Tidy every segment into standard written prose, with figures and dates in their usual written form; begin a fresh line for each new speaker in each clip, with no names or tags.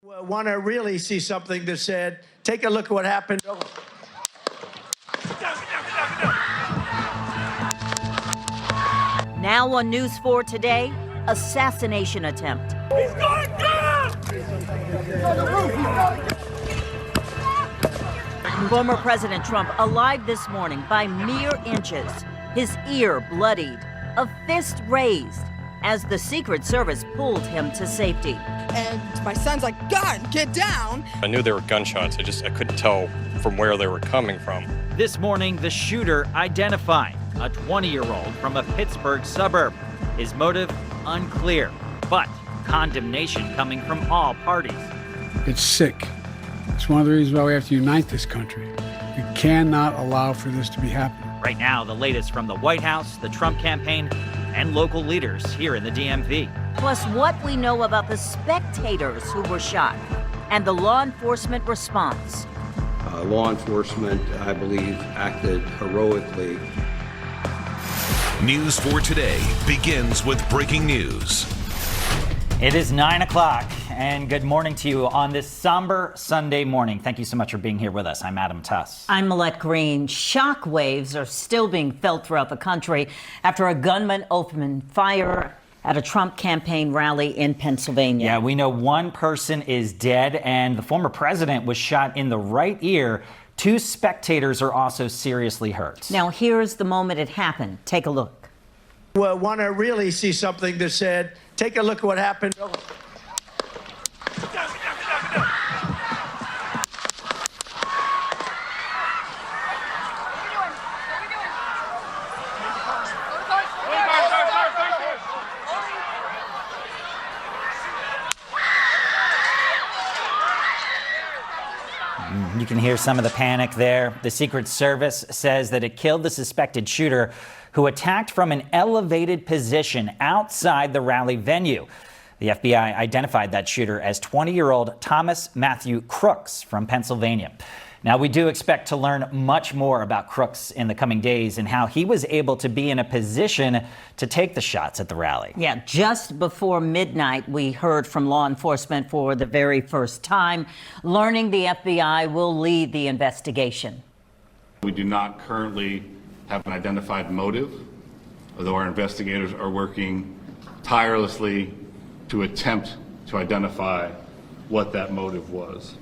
Want to really see something that said, take a look at what happened.
Now on News 4 Today, assassination attempt.
He's going down!
Former President Trump alive this morning by mere inches, his ear bloodied, a fist raised as the Secret Service pulled him to safety.
And my son's like, God, get down!
I knew they were gunshots. I couldn't tell from where they were coming from.
This morning, the shooter identified, a 20-year-old from a Pittsburgh suburb. His motive, unclear, but condemnation coming from all parties.
It's sick. It's one of the reasons why we have to unite this country. We cannot allow for this to be happening.
Right now, the latest from the White House, the Trump campaign, and local leaders here in the DMV.
Plus what we know about the spectators who were shot and the law enforcement response.
Law enforcement, I believe, acted heroically.
News 4 Today begins with breaking news.
It is 9 o'clock, and good morning to you on this somber Sunday morning. Thank you so much for being here with us. I'm Adam Tuss.
I'm Millette Green. Shock waves are still being felt throughout the country after a gunman opened fire at a Trump campaign rally in Pennsylvania.
Yeah, we know one person is dead, and the former president was shot in the right ear. 2 spectators are also seriously hurt.
Now, here's the moment it happened. Take a look.
Want to really see something that said, take a look at what happened.
You can hear some of the panic there. The Secret Service says that it killed the suspected shooter who attacked from an elevated position outside the rally venue. The FBI identified that shooter as 20-year-old Thomas Matthew Crooks from Pennsylvania. Now, we do expect to learn much more about Crooks in the coming days and how he was able to be in a position to take the shots at the rally.
Yeah, just before midnight, we heard from law enforcement for the very first time, learning the FBI will lead the investigation.
We do not currently have an identified motive, although our investigators are working tirelessly to attempt to identify what that motive was.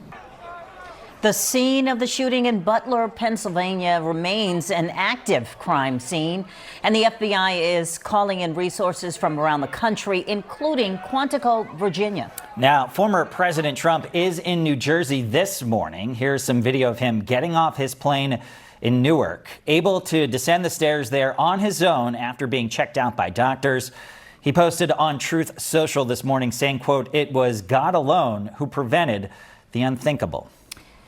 The scene of the shooting in Butler, Pennsylvania remains an active crime scene, and the FBI is calling in resources from around the country, including Quantico, Virginia.
Now, former President Trump is in New Jersey this morning. Here's some video of him getting off his plane in Newark, able to descend the stairs there on his own after being checked out by doctors. He posted on Truth Social this morning saying, quote, "It was God alone who prevented the unthinkable."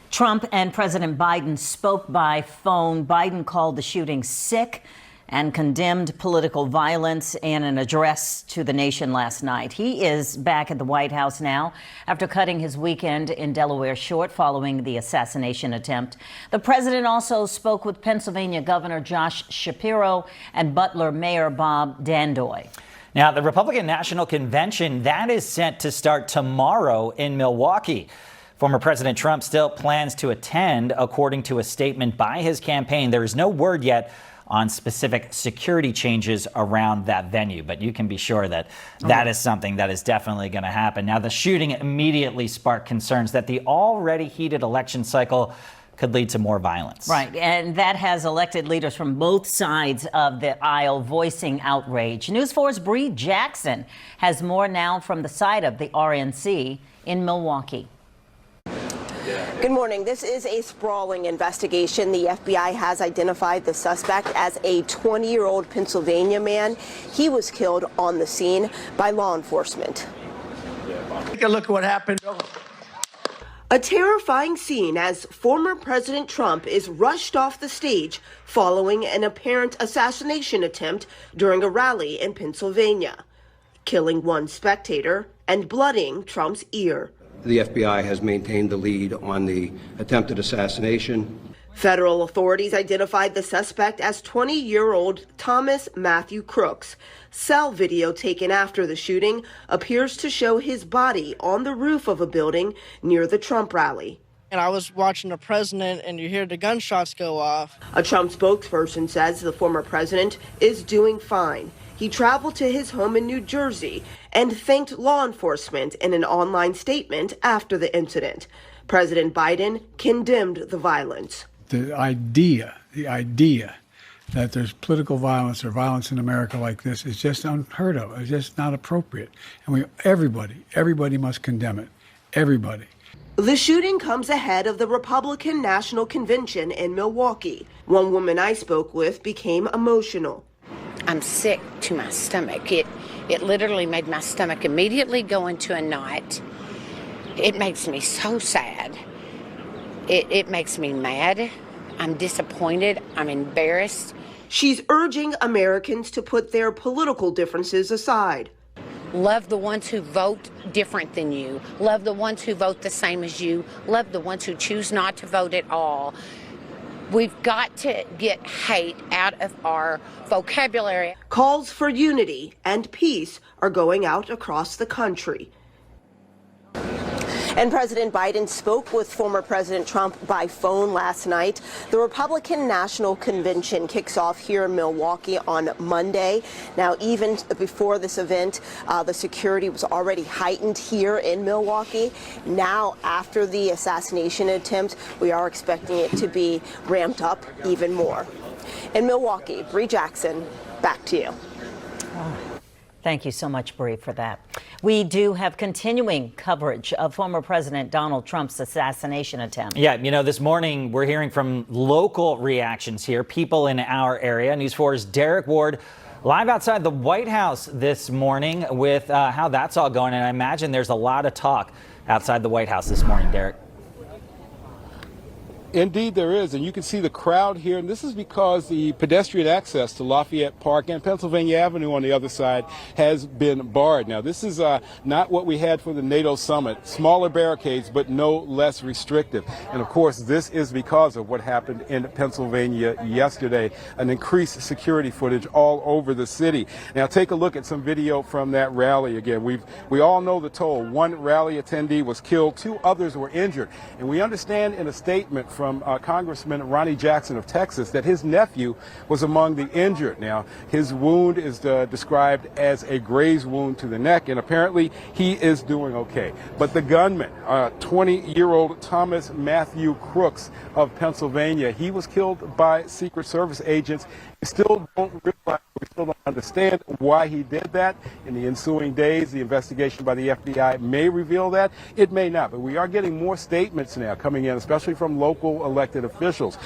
Trump and President Biden spoke by phone. Biden called the shooting sick and condemned political violence in an address to the nation last night. He is back at the White House now after cutting his weekend in Delaware short following the assassination attempt. The president also spoke with Pennsylvania Governor Josh Shapiro and Butler Mayor Bob Dandoy.
Now, the Republican National Convention, that is set to start tomorrow in Milwaukee. Former President Trump still plans to attend, according to a statement by his campaign. There is no word yet on specific security changes around that venue, but you can be sure that that is something that is definitely going to happen. Now, the shooting immediately sparked concerns that the already heated election cycle could lead to more violence.
Right, and that has elected leaders from both sides of the aisle voicing outrage. News 4's Bree Jackson has more now from the side of the RNC in Milwaukee.
Good morning. This is a sprawling investigation. The FBI has identified the suspect as a 20-year-old Pennsylvania man. He was killed on the scene by law enforcement.
Take a look at what happened.
A terrifying scene as former President Trump is rushed off the stage following an apparent assassination attempt during a rally in Pennsylvania, killing one spectator and blooding Trump's ear.
The FBI has maintained the lead on the attempted assassination.
Federal authorities identified the suspect as 20-year-old Thomas Matthew Crooks. Cell video taken after the shooting appears to show his body on the roof of a building near the Trump rally.
And I was watching the president, and you hear the gunshots go off.
A Trump spokesperson says the former president is doing fine. He traveled to his home in New Jersey and thanked law enforcement in an online statement after the incident. President Biden condemned the violence.
The idea that there's political violence or violence in America like this is just unheard of. It's just not appropriate. And everybody must condemn it. Everybody.
The shooting comes ahead of the Republican National Convention in Milwaukee. One woman I spoke with became emotional.
I'm sick to my stomach. It literally made my stomach immediately go into a knot. It makes me so sad. It makes me mad. I'm disappointed. I'm embarrassed.
She's urging Americans to put their political differences aside.
Love the ones who vote different than you. Love the ones who vote the same as you. Love the ones who choose not to vote at all. We've got to get hate out of our vocabulary.
Calls for unity and peace are going out across the country. And President Biden spoke with former President Trump by phone last night. The Republican National Convention kicks off here in Milwaukee on Monday. Now, even before this event, the security was already heightened here in Milwaukee. Now, after the assassination attempt, we are expecting it to be ramped up even more. In Milwaukee, Bree Jackson, back to you.
Thank you so much, Bree, for that. We do have continuing coverage of former President Donald Trump's assassination attempt.
Yeah, this morning we're hearing from local reactions here, people in our area. News 4's Derek Ward live outside the White House this morning with how that's all going. And I imagine there's a lot of talk outside the White House this morning, Derek.
Indeed, there is, and you can see the crowd here, and this is because the pedestrian access to Lafayette Park and Pennsylvania Avenue on the other side has been barred. Now, this is not what we had for the NATO summit. Smaller barricades, but no less restrictive. And of course, this is because of what happened in Pennsylvania yesterday, an increased security footage all over the city. Now, take a look at some video from that rally again. We all know the toll. One rally attendee was killed, 2 others were injured, and we understand in a statement from Congressman Ronnie Jackson of Texas that his nephew was among the injured. Now, his wound is described as a graze wound to the neck, and apparently he is doing okay. But the gunman, 20-year-old Thomas Matthew Crooks of Pennsylvania, he was killed by Secret Service agents. We still don't understand why he did that. In the ensuing days, the investigation by the FBI may reveal that. It may not, but we are getting more statements now coming in, especially from local elected officials.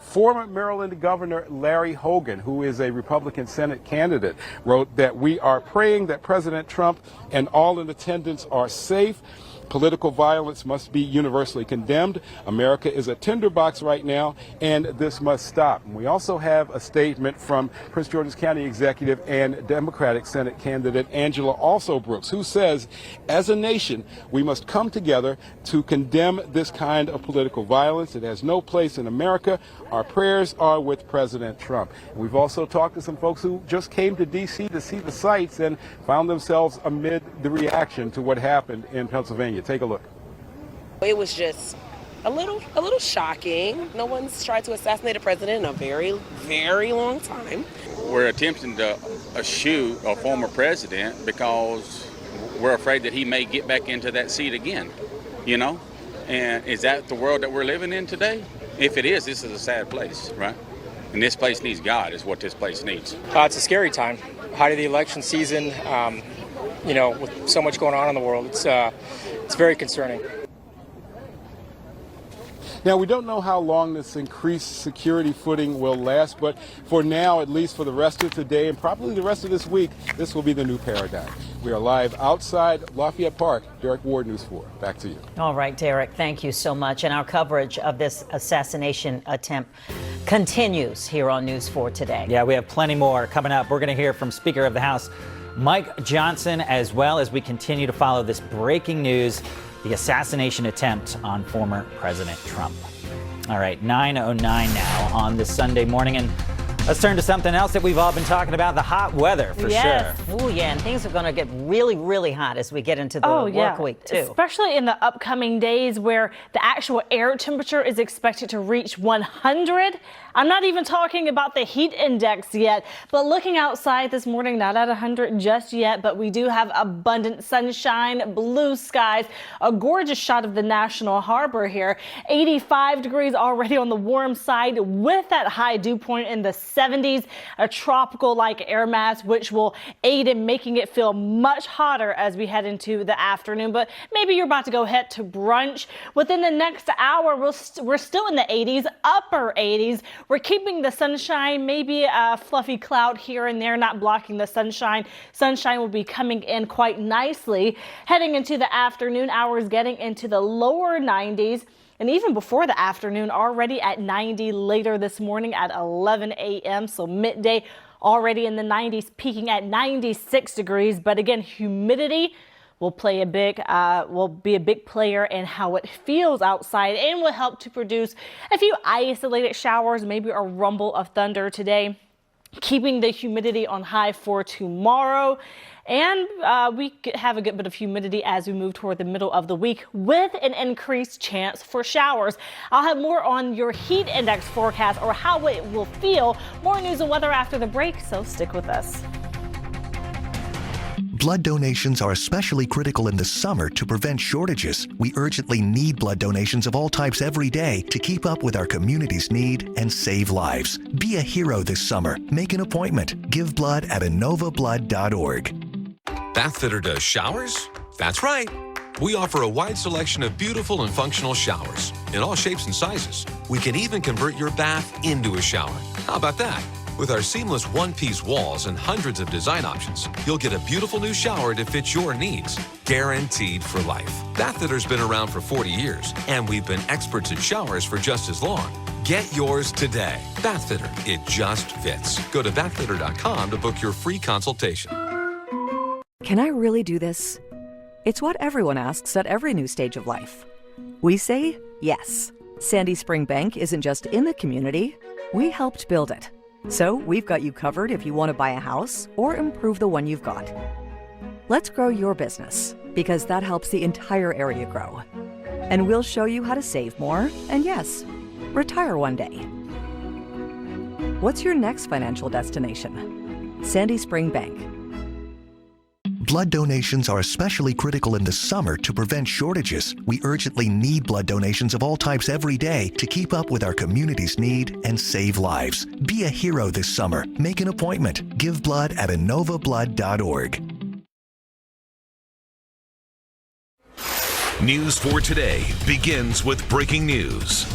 Former Maryland Governor Larry Hogan, who is a Republican Senate candidate, wrote that we are praying that President Trump and all in attendance are safe. Political violence must be universally condemned. America is a tinderbox right now, and this must stop. And we also have a statement from Prince George's County Executive and Democratic Senate candidate Angela Also Brooks, who says, as a nation, we must come together to condemn this kind of political violence. It has no place in America. Our prayers are with President Trump. And we've also talked to some folks who just came to D.C. to see the sights and found themselves amid the reaction to what happened in Pennsylvania. Take a look.
It was just a little shocking. No one's tried to assassinate a president in a very, very long time.
We're attempting to shoot a former president because we're afraid that he may get back into that seat again, And is that the world that we're living in today? If it is, this is a sad place, right? And this place needs God, is what this place needs.
It's a scary time. Height of the election season, with so much going on in the world, it's very concerning.
Now, we don't know how long this increased security footing will last, but for now, at least for the rest of today and probably the rest of this week, this will be the new paradigm. We are live outside Lafayette Park. Derek Ward, News 4. Back to you.
All right, Derek, thank you so much. And our coverage of this assassination attempt continues here on News 4 today.
Yeah, we have plenty more coming up. We're going to hear from Speaker of the House Mike Johnson, as well as we continue to follow this breaking news, the assassination attempt on former President Trump. All right, 9:09 now on this Sunday morning. And let's turn to something else that we've all been talking about, the hot weather, for sure.
Oh, yeah, and things are going to get really, really hot as we get into the work week, too.
Especially in the upcoming days where the actual air temperature is expected to reach 100. I'm not even talking about the heat index yet, but looking outside this morning, not at 100 just yet, but we do have abundant sunshine, blue skies, a gorgeous shot of the National Harbor here. 85 degrees already on the warm side with that high dew point in the 70s, a tropical-like air mass, which will aid in making it feel much hotter as we head into the afternoon. But maybe you're about to go head to brunch. Within the next hour, we're still in the 80s, upper 80s. We're keeping the sunshine, maybe a fluffy cloud here and there, not blocking the sunshine. Sunshine will be coming in quite nicely. Heading into the afternoon hours, getting into the lower 90s. And even before the afternoon, already at 90 later this morning at 11 a.m. So midday, already in the 90s, peaking at 96 degrees. But again, humidity will be a big player in how it feels outside and will help to produce a few isolated showers, maybe a rumble of thunder today, keeping the humidity on high for tomorrow. And we could have a good bit of humidity as we move toward the middle of the week with an increased chance for showers. I'll have more on your heat index forecast or how it will feel. More news and weather after the break, so stick with us.
Blood donations are especially critical in the summer to prevent shortages. We urgently need blood donations of all types every day to keep up with our community's need and save lives. Be a hero this summer. Make an appointment. Give blood at innovablood.org.
Bathfitter does showers? That's right. We offer a wide selection of beautiful and functional showers in all shapes and sizes. We can even convert your bath into a shower. How about that? With our seamless one-piece walls and hundreds of design options, you'll get a beautiful new shower to fit your needs, guaranteed for life. Bathfitter's been around for 40 years, and we've been experts at showers for just as long. Get yours today. Bathfitter, it just fits. Go to bathfitter.com to book your free consultation.
Can I really do this? It's what everyone asks at every new stage of life. We say yes. Sandy Spring Bank isn't just in the community, we helped build it. So we've got you covered if you want to buy a house or improve the one you've got. Let's grow your business, because that helps the entire area grow. And we'll show you how to save more and, yes, retire one day. What's your next financial destination? Sandy Spring Bank.
Blood donations are especially critical in the summer to prevent shortages. We urgently need blood donations of all types every day to keep up with our community's need and save lives. Be a hero this summer. Make an appointment. Give blood at innovablood.org.
News for today begins with breaking news.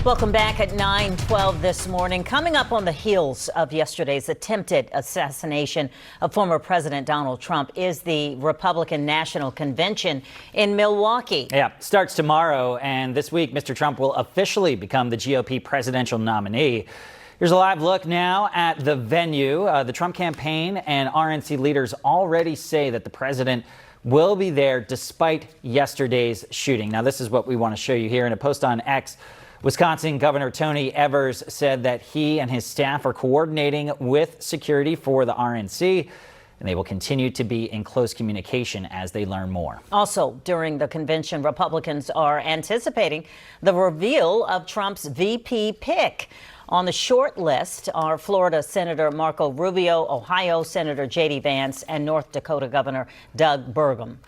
Welcome back at 9:12 this morning. Coming up on the heels of yesterday's attempted assassination of former President Donald Trump is the Republican National Convention in Milwaukee.
Yeah, starts tomorrow, and this week Mr. Trump will officially become the GOP presidential nominee. Here's a live look now at the venue. The Trump campaign and RNC leaders already say that the president will be there despite yesterday's shooting. Now, this is what we want to show you here in a post on X. Wisconsin Governor Tony Evers said that he and his staff are coordinating with security for the RNC, and they will continue to be in close communication as they learn more.
Also, during the convention, Republicans are anticipating the reveal of Trump's VP pick. On the short list are Florida Senator Marco Rubio, Ohio Senator J.D. Vance, and North Dakota Governor Doug Burgum.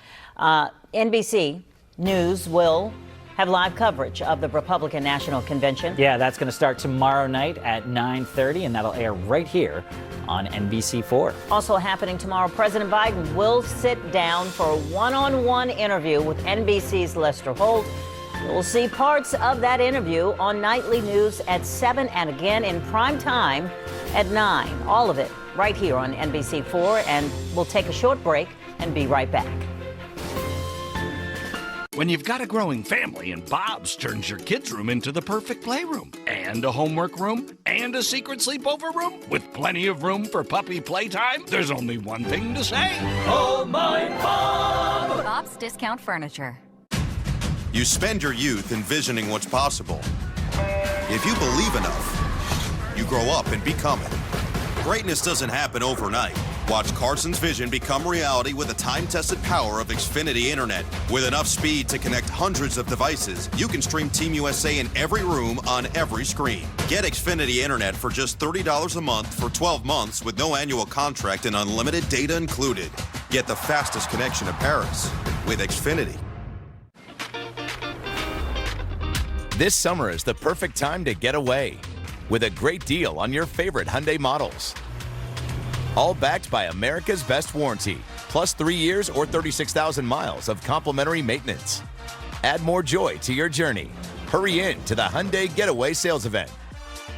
NBC News will have live coverage of the Republican National Convention.
Yeah, that's going to start tomorrow night at 9:30, and that'll air right here on NBC4.
Also happening tomorrow, President Biden will sit down for a one-on-one interview with NBC's Lester Holt. You'll see parts of that interview on nightly news at 7 and again in prime time at 9. All of it right here on NBC4, and we'll take a short break and be right back.
When you've got a growing family and Bob's turns your kids' room into the perfect playroom, and a homework room, and a secret sleepover room, with plenty of room for puppy playtime, there's only one thing to say.
Oh, my Bob! Bob's Discount Furniture.
You spend your youth envisioning what's possible.
If you believe enough, you grow up and become it. Greatness doesn't happen overnight. Watch Carson's vision become reality with the time-tested power of Xfinity Internet. With enough speed to connect hundreds of devices, you can stream Team USA in every room on every screen. Get Xfinity Internet for just $30 a month for 12 months with no annual contract and unlimited data included. Get the fastest connection to Paris with Xfinity.
This summer is the perfect time to get away with a great deal on your favorite Hyundai models. All backed by America's best warranty, plus 3 years or 36,000 miles of complimentary maintenance. Add more joy to your journey. Hurry in to the Hyundai Getaway Sales Event.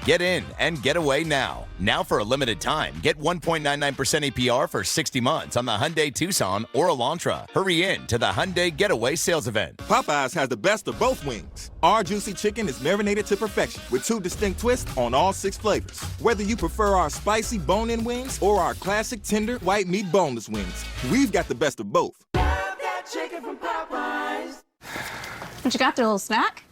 Get in and get away now. Now for a limited time, get 1.99% APR for 60 months on the Hyundai Tucson or Elantra. Hurry in to the Hyundai Getaway Sales Event.
Popeyes has the best of both wings. Our juicy chicken is marinated to perfection with 2 distinct twists on all 6 flavors. Whether you prefer our spicy bone-in wings or our classic tender white meat boneless wings, we've got the best of both.
Love that chicken from Popeyes.
What you got there, little snack?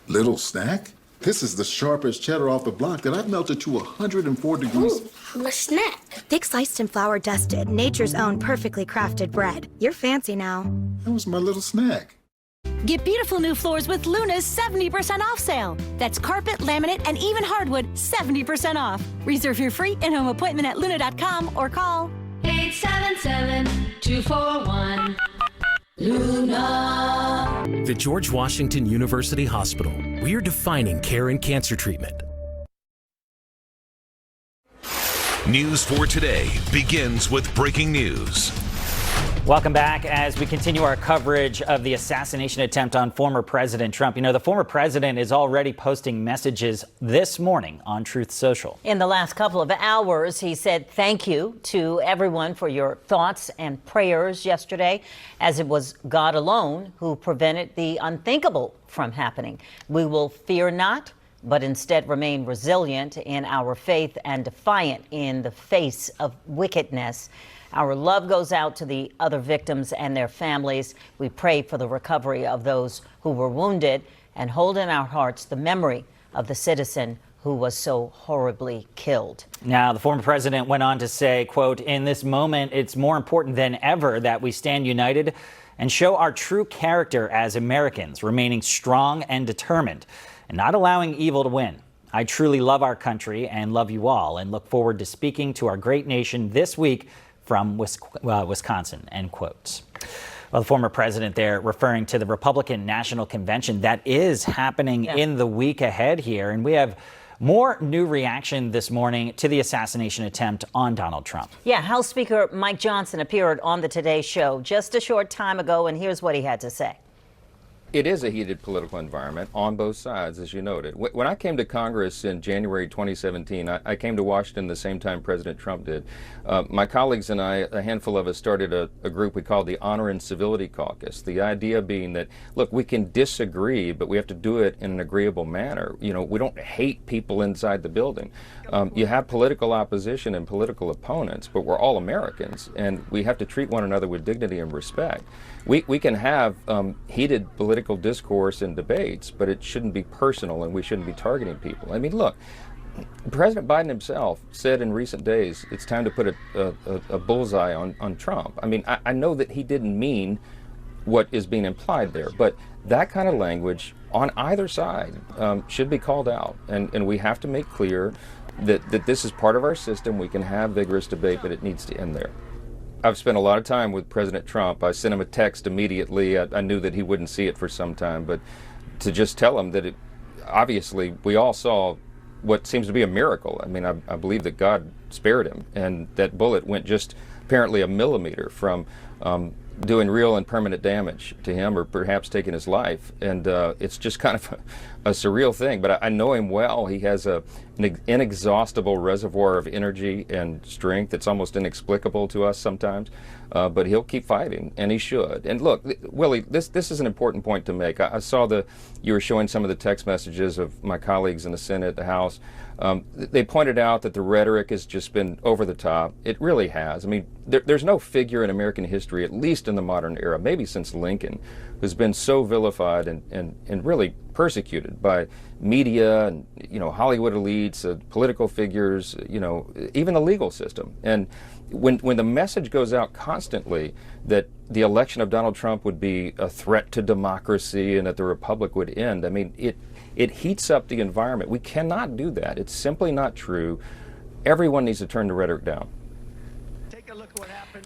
Little snack? This is the sharpest cheddar off the block that I've melted to 104 degrees.
Ooh, a snack. Thick sliced and flour dusted, nature's own perfectly crafted bread. You're fancy now.
That was my little snack.
Get beautiful new floors with Luna's 70% off sale. That's carpet, laminate, and even hardwood, 70% off. Reserve your free in-home appointment at luna.com or call
877-241. Luna.
The George Washington University Hospital. We are defining care and cancer treatment.
News for today begins with breaking news.
Welcome back as we continue our coverage of the assassination attempt on former President Trump. You know, the former president is already posting messages this morning on Truth Social.
In the last couple of hours, he said thank you to everyone for your thoughts and prayers yesterday, as it was God alone who prevented the unthinkable from happening. We will fear not, but instead remain resilient in our faith and defiant in the face of wickedness. Our love goes out to the other victims and their families. We pray for the recovery of those who were wounded and hold in our hearts the memory of the citizen who was so horribly killed.
Now, the former president went on to say, quote, "In this moment, it's more important than ever that we stand united and show our true character as Americans, remaining strong and determined and not allowing evil to win. I truly love our country and love you all and look forward to speaking to our great nation this week from Wisconsin," end quotes. Well, the former president there referring to the Republican National Convention that is happening in the week ahead here. And we have more new reaction this morning to the assassination attempt on Donald Trump.
Yeah, House Speaker Mike Johnson appeared on the Today Show just a short time ago, and here's what he had to say.
It is a heated political environment on both sides, as you noted. When I came to Congress in January 2017, I came to Washington the same time President Trump did. My colleagues and I, a handful of us, started a group we called the Honor and Civility Caucus. The idea being that, look, we can disagree, but we have to do it in an agreeable manner. You know, we don't hate people inside the building. You have political opposition and political opponents, but we're all Americans, and we have to treat one another with dignity and respect. We can have heated political discourse and debates, but it shouldn't be personal, and we shouldn't be targeting people. I mean, look, President Biden himself said in recent days it's time to put a bullseye on Trump. I mean, I know that he didn't mean what is being implied there, but that kind of language on either side should be called out, and we have to make clear that this is part of our system. We can have vigorous debate, but it needs to end there. I've spent a lot of time with President Trump. I sent him a text immediately. I knew that he wouldn't see it for some time, but to just tell him that obviously we all saw what seems to be a miracle. I mean, I believe that God spared him, and that bullet went just apparently a millimeter from doing real and permanent damage to him, or perhaps taking his life. And it's just kind of a surreal thing. But I know him well. He has an inexhaustible reservoir of energy and strength. It's almost inexplicable to us sometimes. But he'll keep fighting, and he should. And look, Willie, this is an important point to make. I saw you were showing some of the text messages of my colleagues in the Senate, the House. They pointed out that the rhetoric has just been over the top. It really has. I mean, there's no figure in American history, at least in the modern era, maybe since Lincoln, who's been so vilified and really persecuted by media and, Hollywood elites, political figures, even the legal system. And when the message goes out constantly that the election of Donald Trump would be a threat to democracy and that the republic would end, I mean, it heats up the environment. We cannot do that. It's simply not true. Everyone needs to turn the rhetoric down.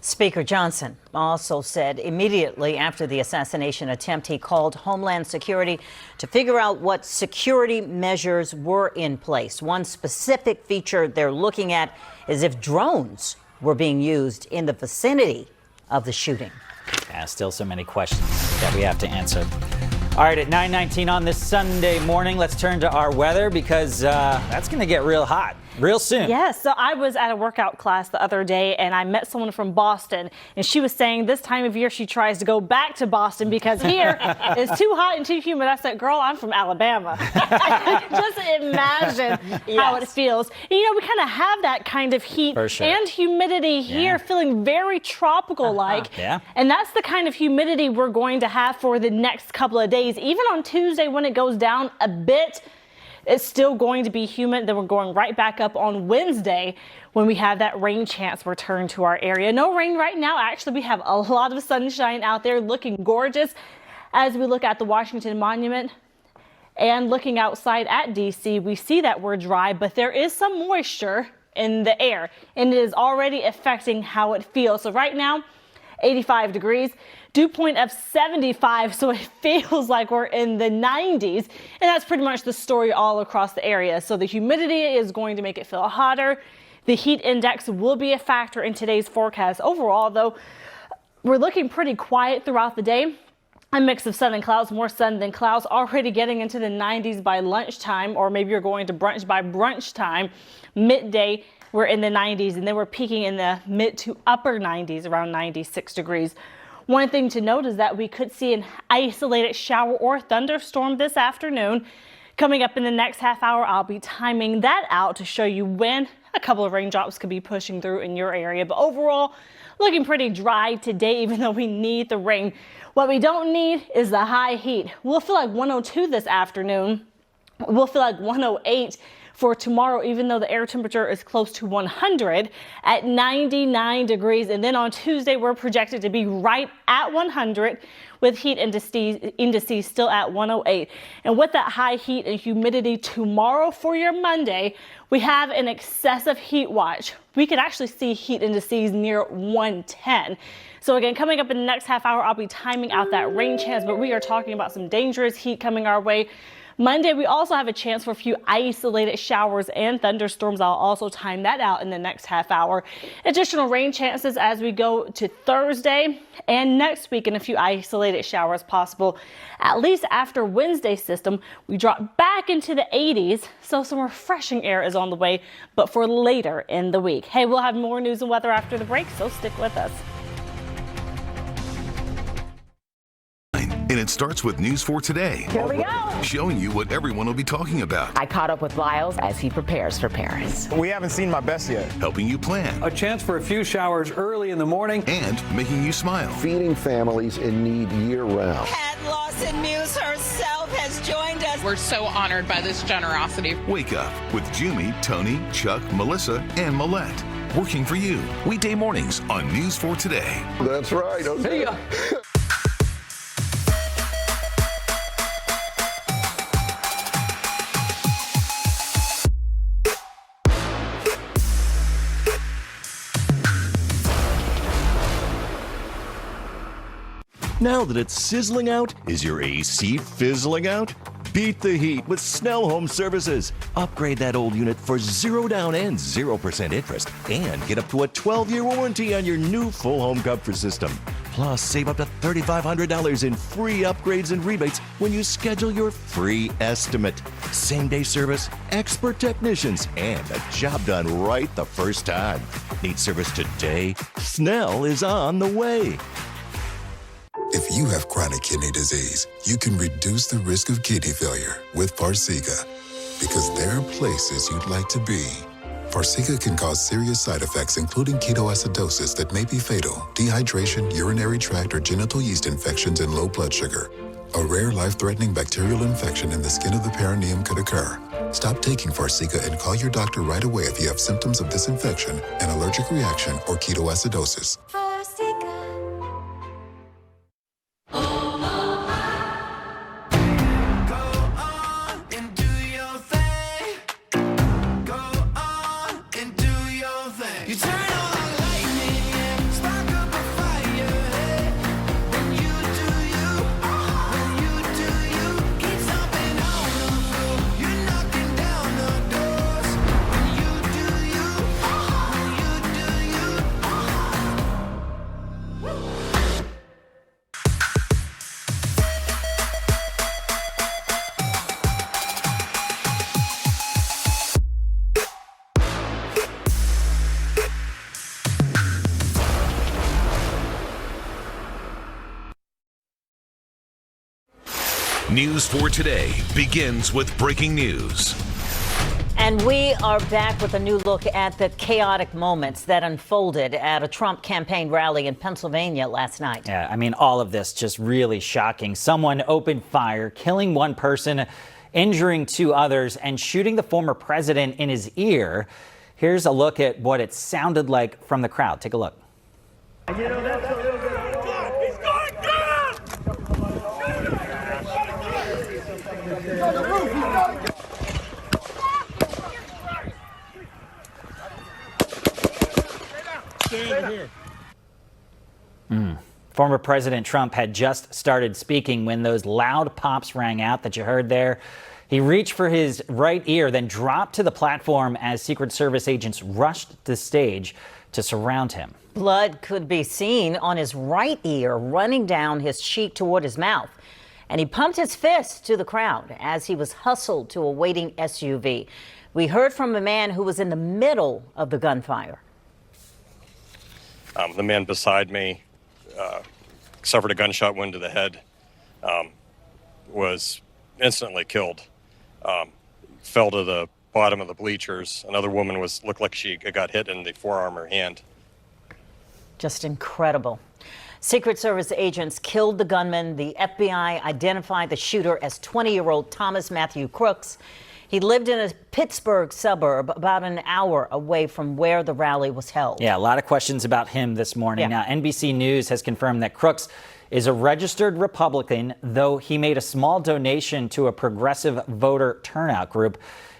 Speaker Johnson also said immediately after the assassination attempt, he called Homeland Security to figure out what security measures were in place. One specific feature they're looking at is if drones were being used in the vicinity of the shooting.
Yeah, still so many questions that we have to answer. All right, at 9:19 on this Sunday morning, let's turn to our weather because that's going to get real hot real soon.
Yes, so I was at a workout class the other day and I met someone from Boston and she was saying this time of year she tries to go back to Boston because here it's too hot and too humid. I said, girl, I'm from Alabama. Just imagine how it feels. And, we kind of have that kind of heat and humidity here, feeling very tropical-like. And that's the kind of humidity we're going to have for the next couple of days. Even on Tuesday when it goes down a bit, it's still going to be humid. Then we're going right back up on Wednesday when we have that rain chance return to our area. No rain right now. Actually, we have a lot of sunshine out there looking gorgeous as we look at the Washington Monument and looking outside at D.C. We see that we're dry, but there is some moisture in the air and it is already affecting how it feels. So right now, 85 degrees, dew point of 75, so it feels like we're in the 90s, and that's pretty much the story all across the area. So the humidity is going to make it feel hotter. The heat index will be a factor in today's forecast. Overall, though, we're looking pretty quiet throughout the day. A mix of sun and clouds, more sun than clouds, already getting into the 90s by lunchtime, or maybe you're going to brunch by brunch time. Midday, we're in the 90s, and then we're peaking in the mid to upper 90s, around 96 degrees. One thing to note is that we could see an isolated shower or thunderstorm this afternoon. Coming up in the next half hour, I'll be timing that out to show you when a couple of raindrops could be pushing through in your area. But overall, looking pretty dry today, even though we need the rain. What we don't need is the high heat. We'll feel like 102 this afternoon. We'll feel like 108 for tomorrow, even though the air temperature is close to 100 at 99 degrees. And then on Tuesday, we're projected to be right at 100 with heat indices still at 108. And with that high heat and humidity tomorrow for your Monday, we have an excessive heat watch. We could actually see heat indices near 110. So again, coming up in the next half hour, I'll be timing out that rain chance, but we are talking about some dangerous heat coming our way. Monday, we also have a chance for a few isolated showers and thunderstorms. I'll also time that out in the next half hour. Additional rain chances as we go to Thursday and next week, and a few isolated showers possible. At least after Wednesday's system, we drop back into the 80s, so some refreshing air is on the way, but for later in the week. Hey, we'll have more news and weather after the break, so stick with us.
And it starts with News 4 Today.
Here we go.
Showing you what everyone will be talking about.
I caught up with Lyles as he prepares for Paris.
We haven't seen my best yet.
Helping you plan.
A chance for a few showers early in the morning.
And making you smile.
Feeding families in need year-round.
Pat Lawson Muse herself has joined us.
We're so honored by this generosity.
Wake up with Jimmy, Tony, Chuck, Melissa, and Millette. Working for you. Weekday mornings on News 4 Today.
That's right. Okay.
See ya.
Now that it's sizzling out, is your AC fizzling out? Beat the heat with Snell Home Services. Upgrade that old unit for 0 down and 0% interest, and get up to a 12-year warranty on your new full home comfort system. Plus, save up to $3,500 in free upgrades and rebates when you schedule your free estimate. Same-day service, expert technicians, and a job done right the first time. Need service today? Snell is on the way.
If you have chronic kidney disease, you can reduce the risk of kidney failure with Farxiga, because there are places you'd like to be. Farxiga can cause serious side effects, including ketoacidosis that may be fatal, dehydration, urinary tract or genital yeast infections, and low blood sugar. A rare life-threatening bacterial infection in the skin of the perineum could occur. Stop taking Farxiga and call your doctor right away if you have symptoms of this infection, an allergic reaction, or ketoacidosis.
News for Today begins with breaking news.
And we are back with a new look at the chaotic moments that unfolded at a Trump campaign rally in Pennsylvania last night.
Yeah, I mean, all of this just really shocking. Someone opened fire, killing one person, injuring two others, and shooting the former president in his ear. Here's a look at what it sounded like from the crowd. Take a look.
You know, that's a little bit. He's going down! He's on the roof. He's going down!
Former President Trump had just started speaking when those loud pops rang out that you heard there. He reached for his right ear, then dropped to the platform as Secret Service agents rushed the stage to surround him.
Blood could be seen on his right ear running down his cheek toward his mouth. And he pumped his fist to the crowd as he was hustled to a waiting SUV. We heard from a man who was in the middle of the gunfire.
The man beside me suffered a gunshot wound to the head, was instantly killed, fell to the bottom of the bleachers. Another woman looked like she got hit in the forearm or hand.
Just incredible. Secret Service agents killed the gunman. The FBI identified the shooter as 20-year-old Thomas Matthew Crooks. He lived in a Pittsburgh suburb about an hour away from where the rally was held.
Yeah, a lot of questions about him this morning.
Yeah.
Now, NBC News has confirmed that Crooks is a registered Republican, though he made a small donation to a progressive voter turnout group.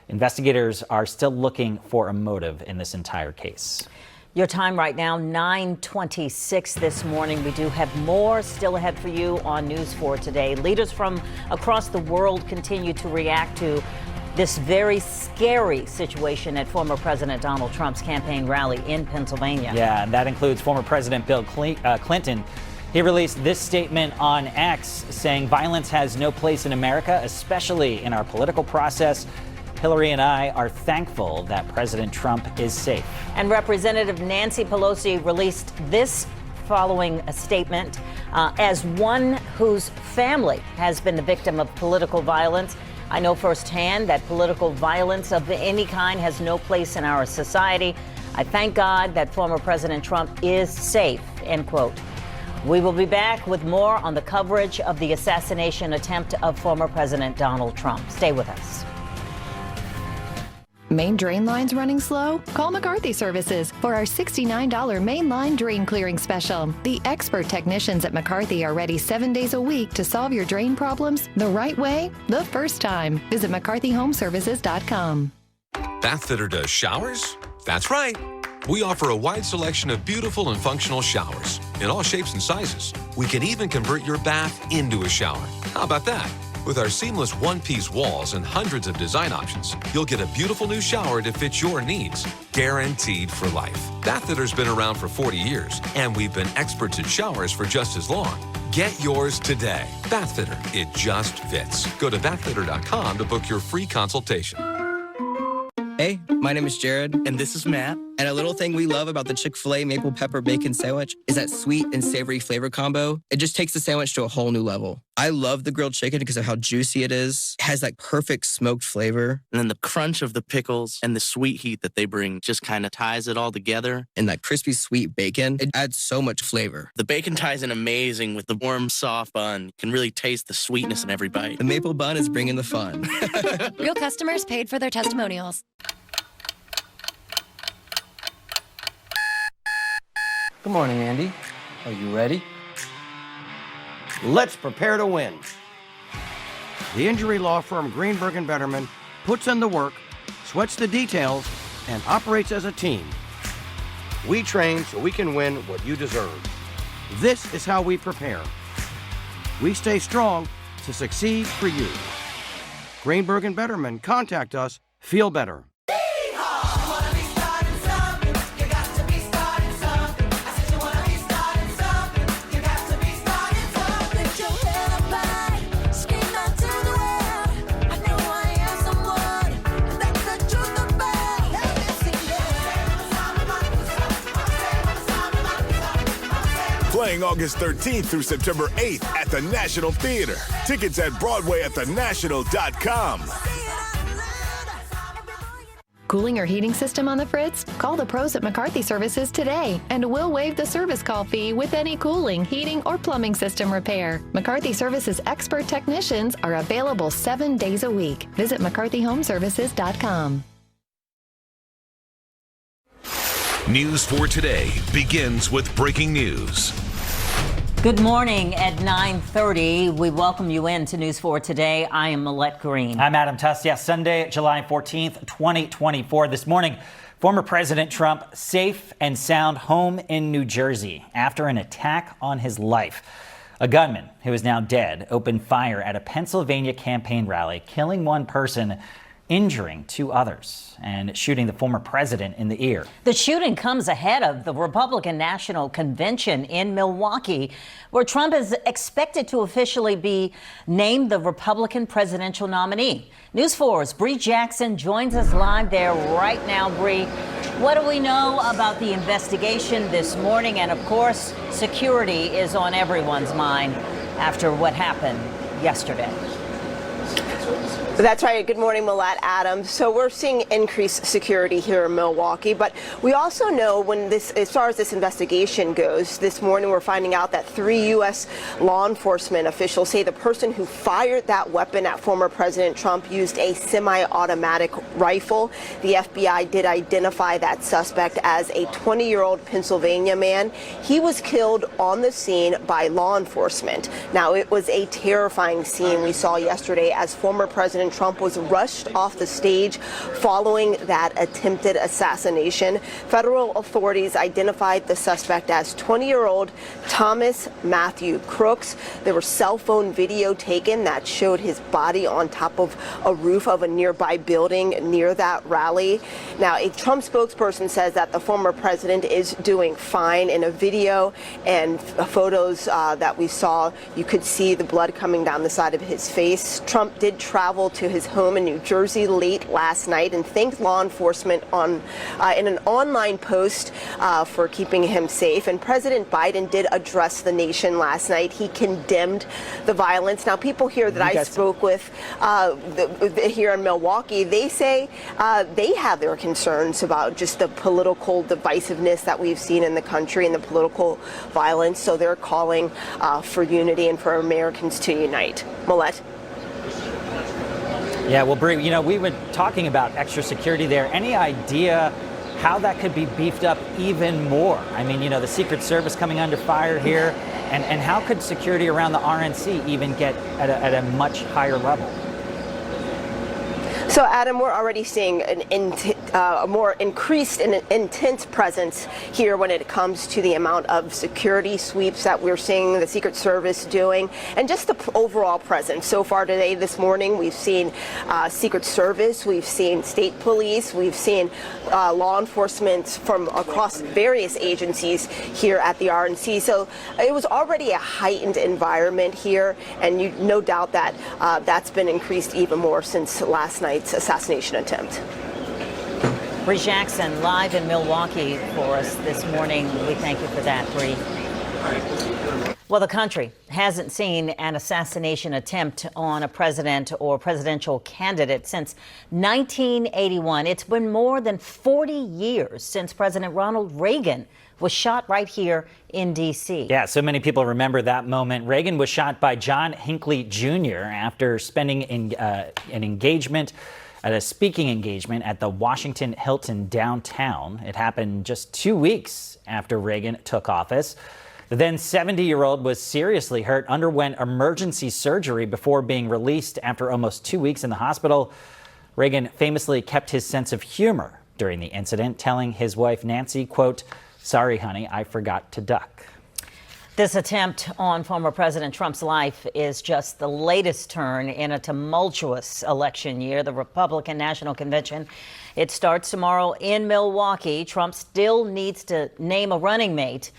Investigators are still looking for a motive in this entire case.
Your time right now, 9:26 this morning. We do have more still ahead for you on News 4 Today. Leaders from across the world continue to react to this very scary situation at former President Donald Trump's campaign rally in Pennsylvania.
Yeah, and that includes former President Bill Clinton. He released this statement on X saying violence has no place in America, especially in our political process. Hillary and I are thankful that President Trump is safe.
And Representative Nancy Pelosi released this following a statement as one whose family has been the victim of political violence. I know firsthand that political violence of any kind has no place in our society. I thank God that former President Trump is safe, end quote. We will be back with more on the coverage of the assassination attempt of former President Donald Trump. Stay with us.
Main drain lines running slow? Call McCarthy Services for our $69 main line drain clearing special. The expert technicians at McCarthy are ready 7 days a week to solve your drain problems the right way, the first time. Visit McCarthyHomeservices.com.
Bathfitter does showers? That's right. We offer a wide selection of beautiful and functional showers in all shapes and sizes. We can even convert your bath into a shower. How about that? With our seamless one-piece walls and hundreds of design options, you'll get a beautiful new shower to fit your needs, guaranteed for life. Bathfitter's been around for 40 years, and we've been experts at showers for just as long. Get yours today. Bathfitter, it just fits. Go to bathfitter.com to book your free consultation.
Hey, my name is Jared.
And this is Matt.
And a little thing we love about the Chick-fil-A maple pepper bacon sandwich is that sweet and savory flavor combo. It just takes the sandwich to a whole new level. I love the grilled chicken because of how juicy it is. It has that perfect smoked flavor.
And then the crunch of the pickles and the sweet heat that they bring just kind of ties it all together.
And that crispy sweet bacon, it adds so much flavor.
The bacon ties in amazing with the warm, soft bun. You can really taste the sweetness in every bite.
The maple bun is bringing the fun.
Real customers paid for their testimonials.
Good morning, Andy. Are you ready?
Let's prepare to win. The injury law firm Greenberg & Betterman puts in the work, sweats the details, and operates as a team. We train so we can win what you deserve. This is how we prepare. We stay strong to succeed for you. Greenberg & Betterman, contact us, feel better.
Playing August 13th through September 8th at the National Theater. Tickets at BroadwayAtTheNational.com.
Cooling or heating system on the fritz? Call the pros at McCarthy Services today, and we'll waive the service call fee with any cooling, heating, or plumbing system repair. McCarthy Services expert technicians are available 7 days a week. Visit McCarthyHomeservices.com.
News 4 Today begins with breaking news.
Good morning at 9:30. We welcome you in to News 4 Today. I am Millette Green.
I'm Adam Tuss. Yes, Sunday, July 14th, 2024. This morning, former President Trump safe and sound home in New Jersey after an attack on his life. A gunman who is now dead opened fire at a Pennsylvania campaign rally, killing one person, injuring 2 others, and shooting the former president in the ear.
The shooting comes ahead of the Republican National Convention in Milwaukee, where Trump is expected to officially be named the Republican presidential nominee. News 4's Bree Jackson joins us live there right now. Bree, what do we know about the investigation this morning? And of course, security is on everyone's mind after what happened yesterday.
That's right. Good morning, Millette, Adam. So we're seeing increased security here in Milwaukee, but we also know as far as this investigation goes, this morning we're finding out that 3 U.S. law enforcement officials say the person who fired that weapon at former President Trump used a semi-automatic rifle. The FBI did identify that suspect as a 20-year-old Pennsylvania man. He was killed on the scene by law enforcement. Now, it was a terrifying scene we saw yesterday as former President Trump was rushed off the stage following that attempted assassination. Federal authorities identified the suspect as 20-year-old Thomas Matthew Crooks. There was cell phone video taken that showed his body on top of a roof of a nearby building near that rally. Now, a Trump spokesperson says that the former president is doing fine. In a video and photos that we saw, you could see the blood coming down the side of his face. Trump did travel to his home in New Jersey late last night and thanked law enforcement in an online post for keeping him safe. And President Biden did address the nation last night. He condemned the violence. Now, people here that I spoke with here in Milwaukee, they say they have their concerns about just the political divisiveness that we've seen in the country and the political violence. So they're calling for unity and for Americans to unite. Millette.
Yeah, well, Bree, we've been talking about extra security there. Any idea how that could be beefed up even more? I mean, the Secret Service coming under fire here, and how could security around the RNC even get at a much higher level?
So, Adam, we're already seeing a more increased and intense presence here when it comes to the amount of security sweeps that we're seeing the Secret Service doing, and just the overall presence. So far today, this morning, we've seen Secret Service, we've seen state police, we've seen law enforcement from across various agencies here at the RNC. So it was already a heightened environment here, and no doubt that that's been increased even more since last night's assassination attempt.
Bree Jackson live in Milwaukee for us this morning. We thank you for that, Bree. Well, the country hasn't seen an assassination attempt on a president or presidential candidate since 1981. It's been more than 40 years since President Ronald Reagan was shot right here in D.C.
Yeah, so many people remember that moment. Reagan was shot by John Hinckley Jr. after spending a speaking engagement at the Washington Hilton downtown. It happened just 2 weeks after Reagan took office. The then 70-year-old was seriously hurt, underwent emergency surgery before being released after almost 2 weeks in the hospital. Reagan famously kept his sense of humor during the incident, telling his wife Nancy, quote, "Sorry, honey, I forgot to duck."
This attempt on former President Trump's life is just the latest turn in a tumultuous election year. The Republican National Convention, it starts tomorrow in Milwaukee. Trump still needs to name a running mate.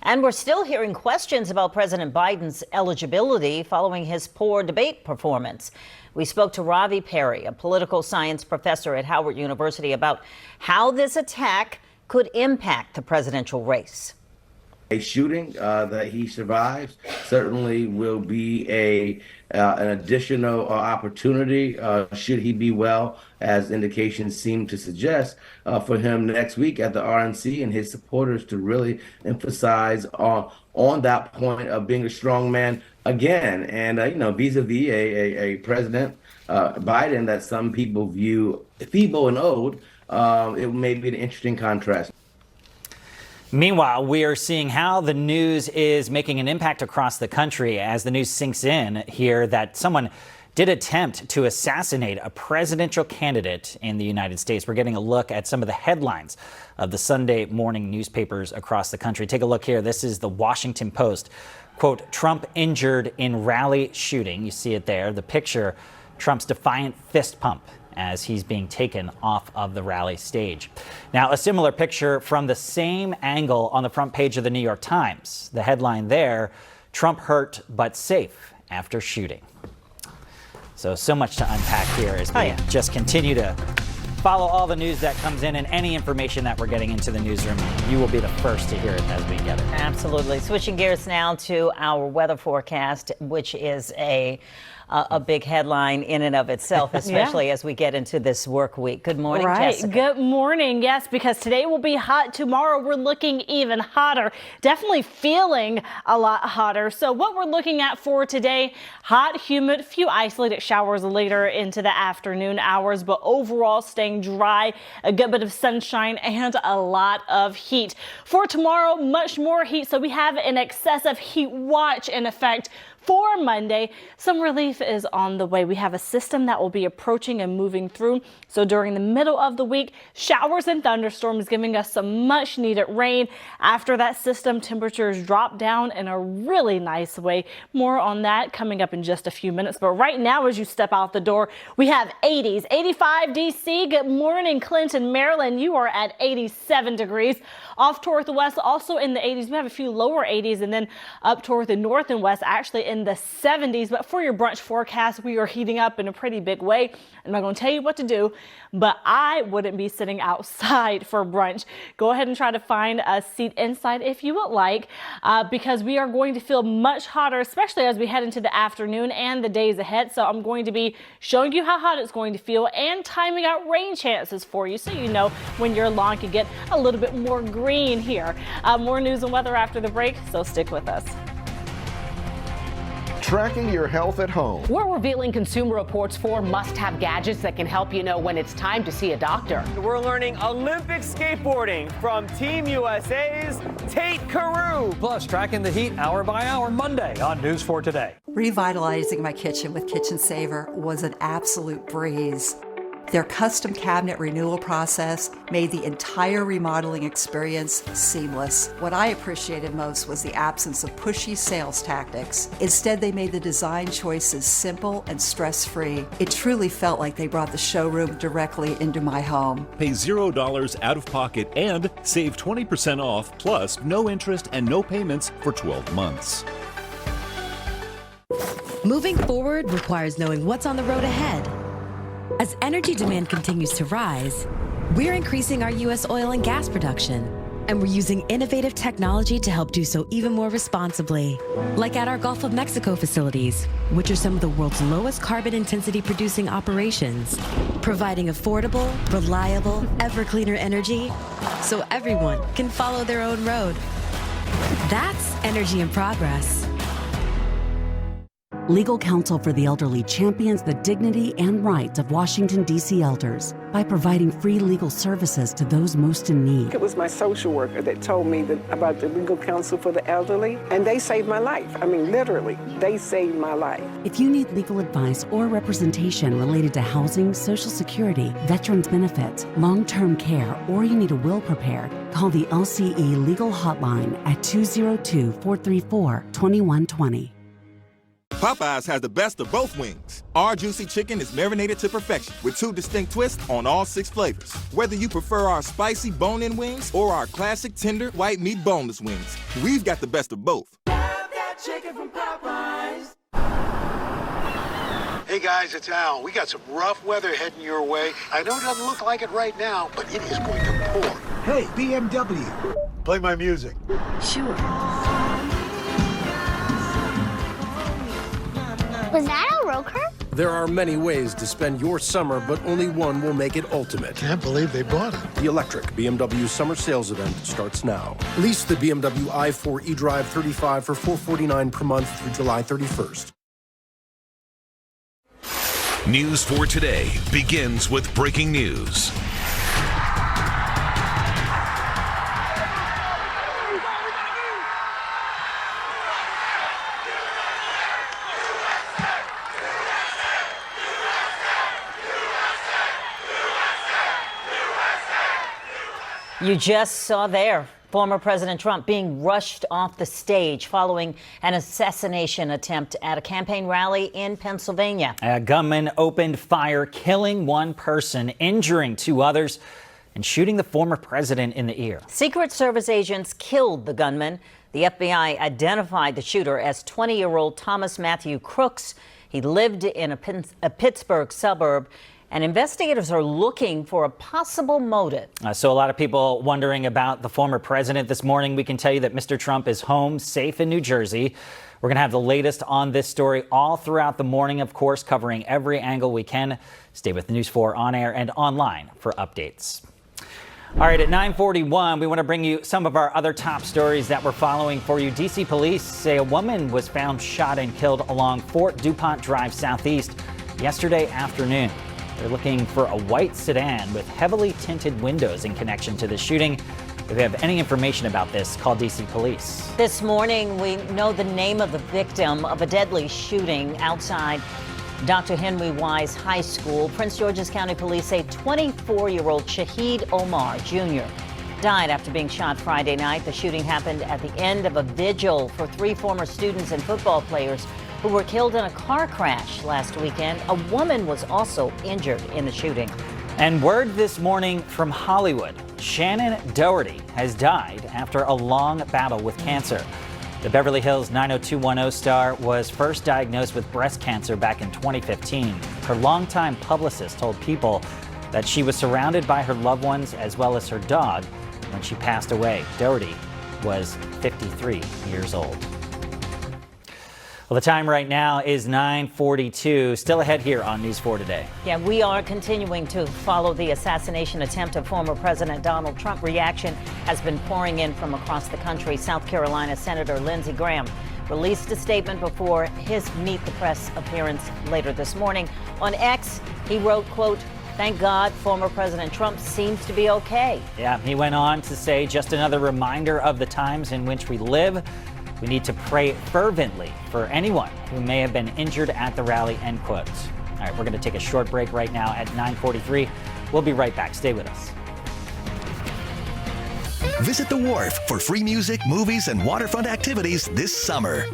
And we're still hearing questions about President Biden's eligibility following his poor debate performance. We spoke to Ravi Perry, a political science professor at Howard University, about how this attack could impact the presidential race.
A shooting that he survives certainly will be an additional opportunity, should he be well, as indications seem to suggest, for him next week at the RNC and his supporters to really emphasize on that point of being a strong man again. And, vis-a-vis a President Biden that some people view feeble and old, it may be an interesting contrast.
Meanwhile, we are seeing how the news is making an impact across the country as the news sinks in here that someone did attempt to assassinate a presidential candidate in the United States. We're getting a look at some of the headlines of the Sunday morning newspapers across the country. Take a look here. This is the Washington Post. Quote, "Trump injured in rally shooting." You see it there. The picture, Trump's defiant fist pump as he's being taken off of the rally stage. Now, a similar picture from the same angle on the front page of the New York Times. The headline there, "Trump hurt but safe after shooting." So much to unpack here as we just continue to follow all the news that comes in, and any information that we're getting into the newsroom, you will be the first to hear it as we get it.
Absolutely. Switching gears now to our weather forecast, which is a big headline in and of itself, especially as we get into this work week. Good morning, Jessica.
Good morning. Yes, because today will be hot. Tomorrow we're looking even hotter. Definitely feeling a lot hotter. So what we're looking at for today, hot, humid, few isolated showers later into the afternoon hours, but overall staying dry, a good bit of sunshine, and a lot of heat. For tomorrow, much more heat. So we have an excessive heat watch in effect. For Monday, some relief is on the way. We have a system that will be approaching and moving through. So during the middle of the week, showers and thunderstorms giving us some much needed rain. After that system, temperatures drop down in a really nice way. More on that coming up in just a few minutes. But right now, as you step out the door, we have 80s, 85 DC. Good morning, Clinton, Maryland. You are at 87 degrees. Off toward the west, also in the 80s. We have a few lower 80s, and then up toward the north and west, actually in the 70s. But for your brunch forecast, we are heating up in a pretty big way. I'm not going to tell you what to do, but I wouldn't be sitting outside for brunch. Go ahead and try to find a seat inside if you would like, because we are going to feel much hotter, especially as we head into the afternoon and the days ahead. So I'm going to be showing you how hot it's going to feel and timing out rain chances for you, so you know when your lawn can get a little bit more green here. More news and weather after the break, so stick with us.
Tracking your health at home.
We're revealing Consumer Reports 4 must-have gadgets that can help you know when it's time to see a doctor.
We're learning Olympic skateboarding from Team USA's Tate Carew. Plus, tracking the heat hour by hour Monday on News 4 Today.
Revitalizing my kitchen with Kitchen Saver was an absolute breeze. Their custom cabinet renewal process made the entire remodeling experience seamless. What I appreciated most was the absence of pushy sales tactics. Instead, they made the design choices simple and stress-free. It truly felt like they brought the showroom directly into my home.
Pay $0 out of pocket and save 20% off, plus no interest and no payments for 12 months.
Moving forward requires knowing what's on the road ahead. As energy demand continues to rise,
We're increasing our U.S. oil and gas production, and we're using innovative technology to help do so even more responsibly. Like at our Gulf of Mexico facilities, which are some of the world's lowest carbon intensity producing operations, providing affordable, reliable, ever cleaner energy so everyone can follow their own road. That's energy in progress.
Legal Counsel for the Elderly champions the dignity and rights of Washington, D.C. elders by providing free legal services to those most in need.
It was my social worker that told me about the Legal Counsel for the Elderly, and they saved my life. I mean, literally, they saved my life.
If you need legal advice or representation related to housing, Social Security, veterans benefits, long-term care, or you need a will prepared, call the LCE Legal Hotline at 202-434-2120.
Popeyes has the best of both wings. Our juicy chicken is marinated to perfection with 2 distinct twists on all 6 flavors. Whether you prefer our spicy bone-in wings or our classic tender white meat boneless wings, we've got the best of both.
Love that chicken from Popeyes.
Hey guys, it's Al. We got some rough weather heading your way. I know it doesn't look like it right now, but it is going to pour.
Hey, BMW.
Play my music.
Sure.
Was that a roker?
There are many ways to spend your summer, but only one will make it ultimate.
Can't believe they bought it.
The electric BMW summer sales event starts now. Lease the BMW i4 eDrive 35 for $449 per month through July 31st.
News for Today begins with breaking news.
You just saw there former President Trump being rushed off the stage following an assassination attempt at a campaign rally in Pennsylvania.
A gunman opened fire, killing 1 person, injuring 2 others, and shooting the former president in the ear.
Secret Service agents killed the gunman. The FBI identified the shooter as 20-year-old Thomas Matthew Crooks. He lived in a Pittsburgh suburb, and investigators are looking for a possible motive.
So a lot of people wondering about the former president. This morning, we can tell you that Mr. Trump is home, safe in New Jersey. We're going to have the latest on this story all throughout the morning, of course, covering every angle we can. Stay with News 4 on air and online for updates. All right, at 9:41, we want to bring you some of our other top stories that we're following for you. D.C. police say a woman was found shot and killed along Fort DuPont Drive Southeast yesterday afternoon. They're looking for a white sedan with heavily tinted windows in connection to the shooting. If you have any information about this, call D.C. police.
This morning, we know the name of the victim of a deadly shooting outside Dr. Henry Wise High School. Prince George's County Police say 24-year-old Shahid Omar Jr. died after being shot Friday night. The shooting happened at the end of a vigil for 3 former students and football players who were killed in a car crash last weekend. A woman was also injured in the shooting.
And word this morning from Hollywood. Shannen Doherty has died after a long battle with cancer. The Beverly Hills 90210 star was first diagnosed with breast cancer back in 2015. Her longtime publicist told People that she was surrounded by her loved ones as well as her dog when she passed away. Doherty was 53 years old. Well, the time right now is 9:42. Still ahead here on News 4 Today.
Yeah, we are continuing to follow the assassination attempt of former President Donald Trump. Reaction has been pouring in from across the country. South Carolina Senator Lindsey Graham released a statement before his Meet the Press appearance later this morning. On X, he wrote, quote, "Thank God former President Trump seems to be okay."
Yeah, he went on to say, just another reminder of the times in which we live. We need to pray fervently for anyone who may have been injured at the rally, end quote. All right, we're going to take a short break right now at 9:43. We'll be right back. Stay with us.
Visit the Wharf for free music, movies, and waterfront activities this summer.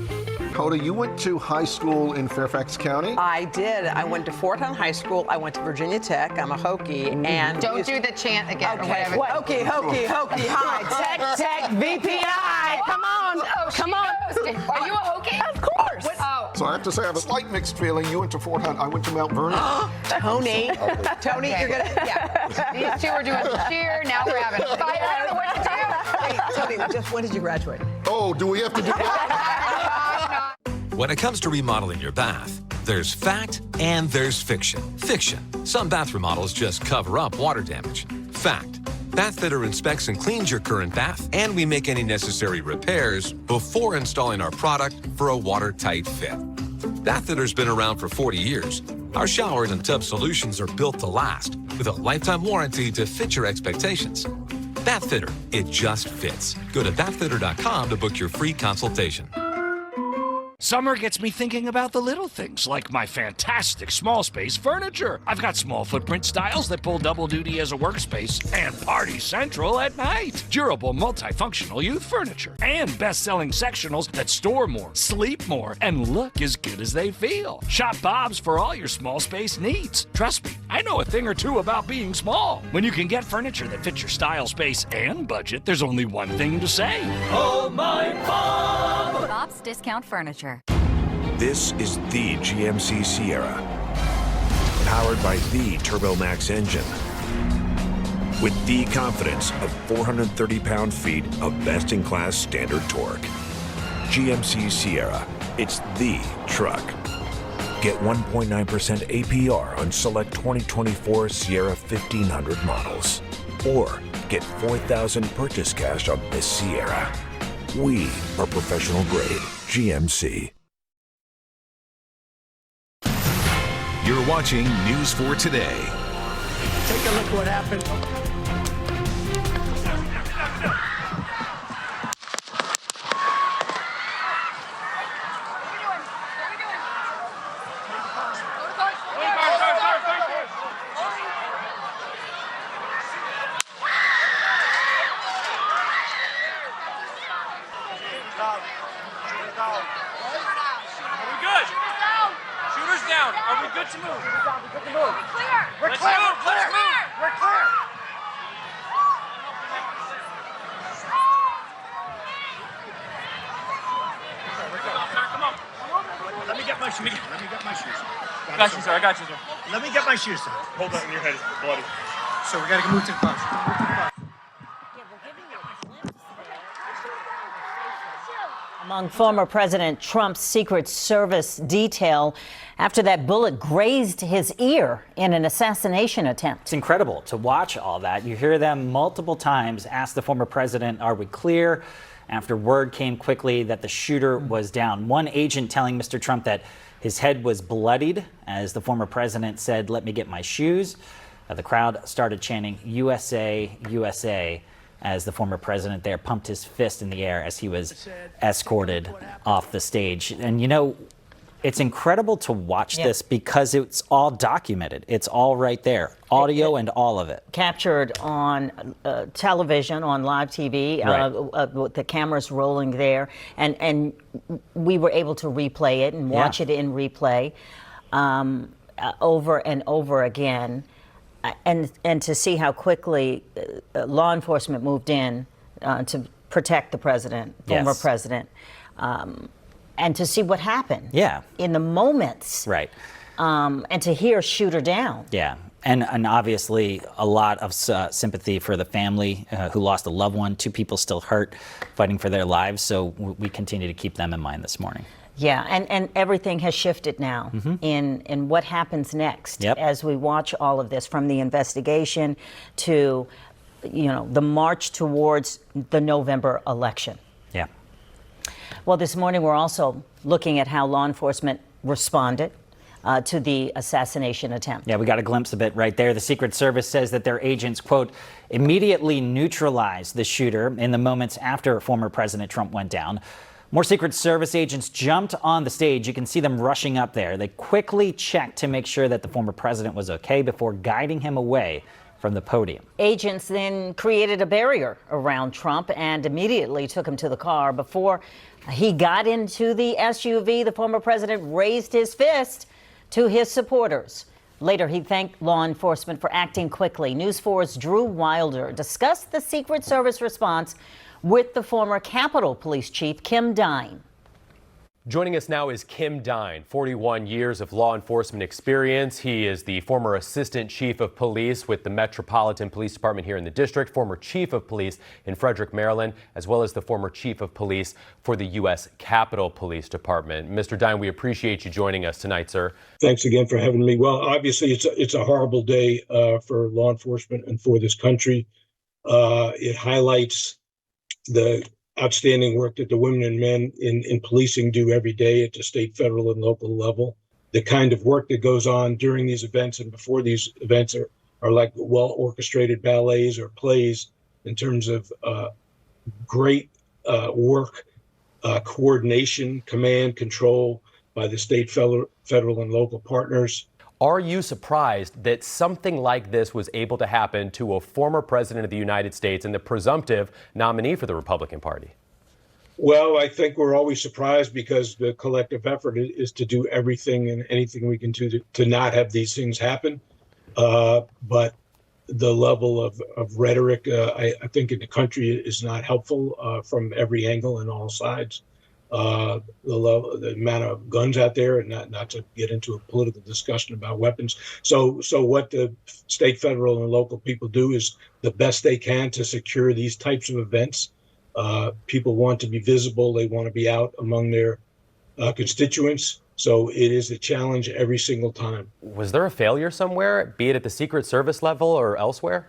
Hoda, you went to high school in Fairfax County?
I did. I went to Fort Hunt High School. I went to Virginia Tech. I'm a Hokie. And
don't do the chant again.
Okay, Hokie, hi. Tech, VPI. Come on.
Are you a Hokie?
Of course.
So I have to say I have a slight mixed feeling. You went to Fort Hunt, I went to Mount Vernon.
Tony, Tony, you're gonna, yeah.
These two are doing cheer, now we're having a fight. I don't know what to do.
Hey, Tony, just when did you graduate?
Oh, do we have to do that?
When it comes to remodeling your bath, there's fact and there's fiction. Fiction. Some bath remodels just cover up water damage. Fact. Bathfitter inspects and cleans your current bath, and we make any necessary repairs before installing our product for a watertight fit. Bathfitter's been around for 40 years. Our showers and tub solutions are built to last, with a lifetime warranty to fit your expectations. Bathfitter, it just fits. Go to bathfitter.com to book your free consultation.
Summer gets me thinking about the little things, like my fantastic small space furniture. I've got small footprint styles that pull double duty as a workspace and party central at night. Durable, multifunctional youth furniture and best-selling sectionals that store more, sleep more, and look as good as they feel. Shop Bob's for all your small space needs. Trust me, I know a thing or two about being small. When you can get furniture that fits your style, space, and budget, there's only one thing to say. Oh my Bob!
Bob's Discount Furniture.
This is the GMC Sierra, powered by the TurboMax engine, with the confidence of 430 pound-feet of best-in-class standard torque. GMC Sierra, it's the truck. Get 1.9% APR on select 2024 Sierra 1500 models, or get $4,000 purchase cash on this Sierra. We are professional grade GMC.
You're watching News 4 Today.
Take a look what happened.
Down. Are we good to move?
We're clear.
We're clear. Let's move.
We're clear.
Come on.
Let me get my shoes.
Got you, sir. I got you, sir.
Let me get my shoes, sir.
Hold that in your head. It's bloody.
So we gotta move to the car.
Among former President Trump's Secret Service detail after that bullet grazed his ear in an assassination attempt.
It's incredible to watch all that. You hear them multiple times ask the former president, are we clear? After word came quickly that the shooter was down. One agent telling Mr. Trump that his head was bloodied as the former president said, let me get my shoes. The crowd started chanting, USA, USA, as the former president there pumped his fist in the air as he was escorted off the stage. And, you know, it's incredible to watch this because it's all documented. It's all right there, audio and all of it.
Captured on television, on live TV, with the cameras rolling there. And we were able to replay it and watch it in replay over and over again. And to see how quickly law enforcement moved in to protect the president, former president, and to see what happened in the moments.
Right.
And to hear shoot her down.
Yeah. And obviously a lot of sympathy for the family who lost a loved one, 2 people still hurt, fighting for their lives. So we continue to keep them in mind this morning.
Yeah, and everything has shifted now in what happens next as we watch all of this, from the investigation to, you know, the march towards the November election.
Yeah.
Well, this morning we're also looking at how law enforcement responded to the assassination attempt.
Yeah, we got a glimpse of it right there. The Secret Service says that their agents, quote, immediately neutralized the shooter in the moments after former President Trump went down. More Secret Service agents jumped on the stage. You can see them rushing up there. They quickly checked to make sure that the former president was okay before guiding him away from the podium.
Agents then created a barrier around Trump and immediately took him to the car. Before he got into the SUV, the former president raised his fist to his supporters. Later, he thanked law enforcement for acting quickly. News 4's Drew Wilder discussed the Secret Service response with the former Capitol Police Chief, Kim Dine.
Joining us now is Kim Dine, 41 years of law enforcement experience. He is the former assistant chief of police with the Metropolitan Police Department here in the district, former chief of police in Frederick, Maryland, as well as the former chief of police for the U.S. Capitol Police Department. Mr. Dine, we appreciate you joining us tonight, sir.
Thanks again for having me. Well, obviously, it's a horrible day for law enforcement and for this country. It highlights the outstanding work that the women and men in policing do every day at the state, federal, and local level. The kind of work that goes on during these events and before these events are like well-orchestrated ballets or plays in terms of great work, coordination, command, control by the state, federal, and local partners.
Are you surprised that something like this was able to happen to a former president of the United States and the presumptive nominee for the Republican Party?
Well, I think we're always surprised because the collective effort is to do everything and anything we can do to not have these things happen. But the level of rhetoric, I think, in the country is not helpful from every angle and all sides. The amount of guns out there, and not to get into a political discussion about weapons. So what the state, federal, and local people do is the best they can to secure these types of events. People want to be visible. They want to be out among their constituents. So it is a challenge every single time.
Was there a failure somewhere, be it at the Secret Service level or elsewhere?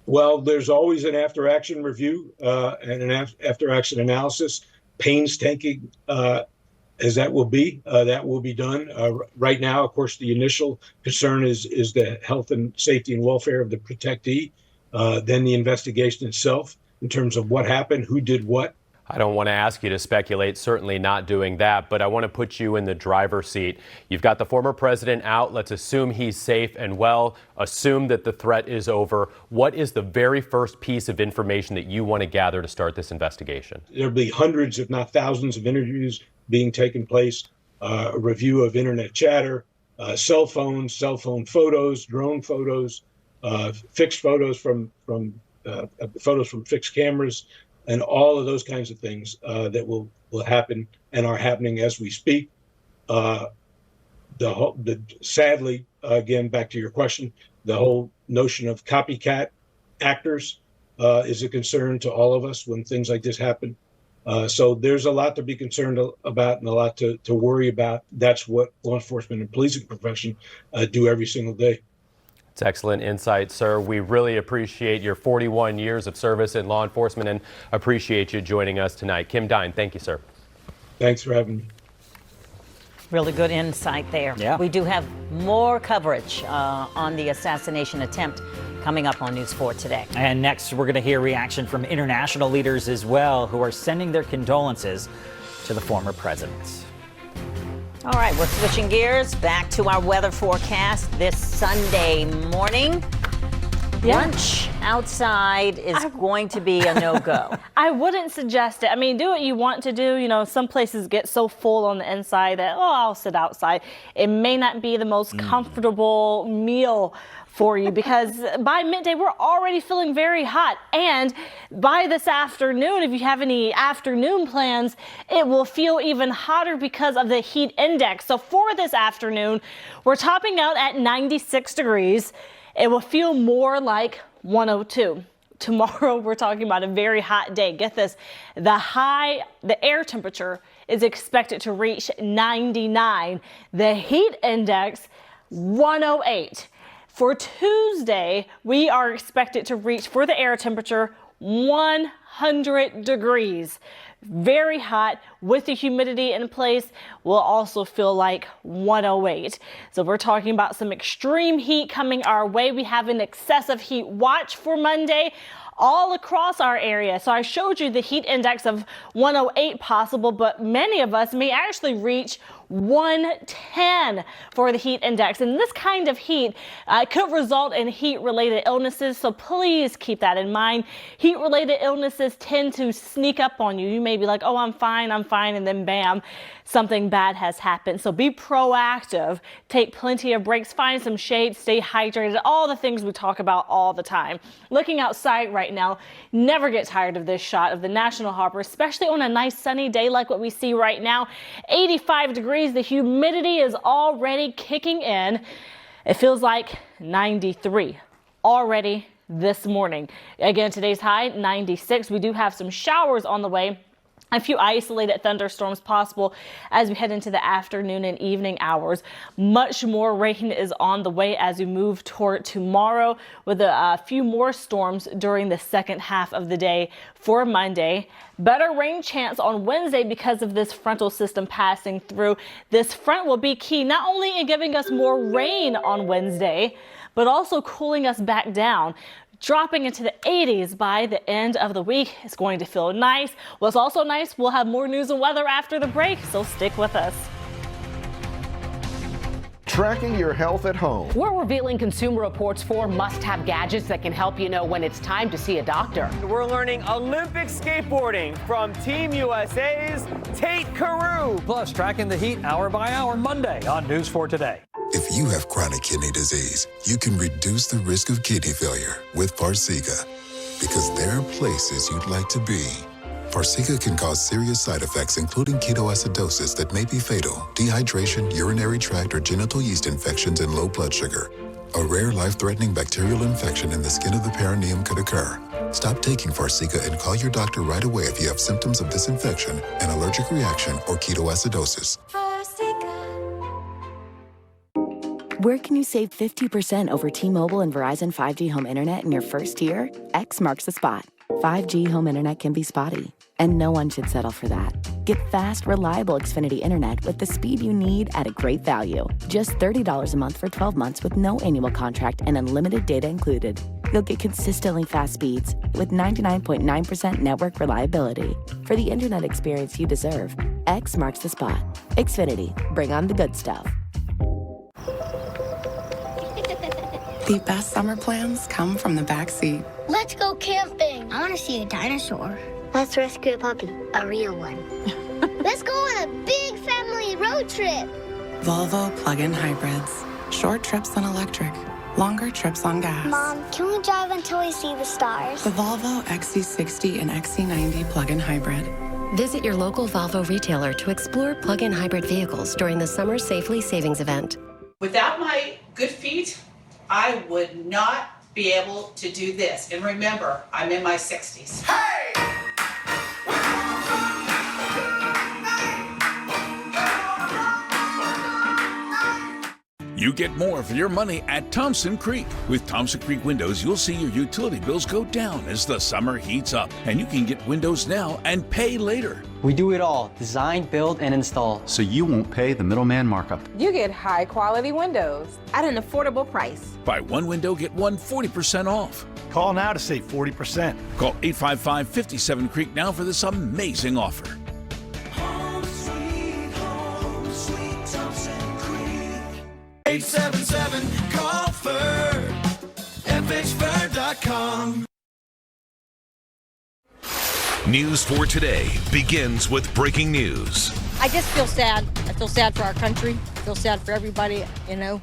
Well, there's always an after-action review and an after-action analysis. Painstaking as that will be done. Right now, of course, the initial concern is the health and safety and welfare of the protectee, then the investigation itself in terms of what happened, who did what.
I don't want to ask you to speculate, certainly not doing that, but I want to put you in the driver's seat. You've got the former president out. Let's assume he's safe and well. Assume that the threat is over. What is the very first piece of information that you want to gather to start this investigation?
There'll be hundreds, if not thousands, of interviews being taken place, a review of internet chatter, cell phone photos, drone photos, fixed photos from fixed cameras, and all of those kinds of things that will happen and are happening as we speak. Sadly, again, back to your question, the whole notion of copycat actors is a concern to all of us when things like this happen. So there's a lot to be concerned about and a lot to worry about. That's what law enforcement and policing profession do every single day.
It's excellent insight, sir. We really appreciate your 41 years of service in law enforcement and appreciate you joining us tonight. Kim Dine, thank you, sir.
Thanks for having me.
Really good insight there.
Yeah.
We do have more coverage on the assassination attempt coming up on News 4 today.
And next, we're going to hear reaction from international leaders as well, who are sending their condolences to the former presidents.
All right, we're switching gears back to our weather forecast this Sunday morning. Lunch outside is going to be a no-go.
I wouldn't suggest it. I mean, do what you want to do. You know, some places get so full on the inside that, I'll sit outside. It may not be the most comfortable meal for you because by midday, we're already feeling very hot. And by this afternoon, if you have any afternoon plans, it will feel even hotter because of the heat index. So for this afternoon, we're topping out at 96 degrees. It will feel more like 102. Tomorrow, we're talking about a very hot day. Get this, the air temperature is expected to reach 99. The heat index, 108. For Tuesday, we are expected to reach, for the air temperature, 100 degrees. Very hot with the humidity in place will also feel like 108. So we're talking about some extreme heat coming our way. We have an excessive heat watch for Monday all across our area. So I showed you the heat index of 108 possible, but many of us may actually reach 110 for the heat index. And this kind of heat could result in heat-related illnesses, so please keep that in mind. Heat-related illnesses tend to sneak up on you. You may be like, oh, I'm fine, and then bam, something bad has happened. So be proactive, take plenty of breaks, find some shade, stay hydrated, all the things we talk about all the time. Looking outside right now, never get tired of this shot of the National Harbor, especially on a nice sunny day like what we see right now. 85 degrees, the humidity is already kicking in. It feels like 93 already this morning. Again, today's high, 96. We do have some showers on the way. A few isolated thunderstorms possible as we head into the afternoon and evening hours. Much more rain is on the way as we move toward tomorrow, with a few more storms during the second half of the day for Monday. Better rain chance on Wednesday because of this frontal system passing through. This front will be key not only in giving us more rain on Wednesday, but also cooling us back down. Dropping into the 80s by the end of the week. It's going to feel nice. What's also nice, we'll have more news and weather after the break, so stick with us.
Tracking your health at home.
We're revealing Consumer Reports 4 must-have gadgets that can help you know when it's time to see a doctor.
We're learning Olympic skateboarding from Team USA's Tate Carew.
Plus, tracking the heat hour by hour Monday on News 4 Today.
If you have chronic kidney disease, you can reduce the risk of kidney failure with Farxiga, because there are places you'd like to be. Farxiga can cause serious side effects, including ketoacidosis that may be fatal, dehydration, urinary tract or genital yeast infections, and low blood sugar. A rare life-threatening bacterial infection in the skin of the perineum could occur. Stop taking Farxiga and call your doctor right away if you have symptoms of this infection, an allergic reaction, or ketoacidosis.
Where can you save 50% over T-Mobile and Verizon 5G home internet in your first year? X marks the spot. 5G home internet can be spotty, and no one should settle for that. Get fast, reliable Xfinity internet with the speed you need at a great value. Just $30 a month for 12 months with no annual contract and unlimited data included. You'll get consistently fast speeds with 99.9% network reliability. For the internet experience you deserve, X marks the spot. Xfinity, bring on the good stuff.
The best summer plans come from the backseat.
Let's go camping. I want to see a dinosaur. Let's rescue a puppy, a real one. Let's go on a big family road trip.
Volvo plug-in hybrids. Short trips on electric, longer trips on gas.
Mom, can we drive until we see the stars?
The Volvo XC60 and XC90 plug-in hybrid.
Visit your local Volvo retailer to explore plug-in hybrid vehicles during the Summer Safely Savings event.
Without my good feet, I would not be able to do this. And remember, I'm in my 60s.
You get more for your money at Thompson Creek. With Thompson Creek Windows, you'll see your utility bills go down as the summer heats up, and you can get windows now and pay later.
We do it all, design, build, and install.
So you won't pay the middleman markup.
You get high-quality windows at an affordable price.
Buy one window, get one 40% off.
Call now to save 40%.
Call 855-57 Creek now for this amazing offer.
Home sweet Thompson Creek.
877-CALL-FIR. FHFIR.com.
News 4 Today begins with breaking news.
I just feel sad. I feel sad for our country. I feel sad for everybody, you know.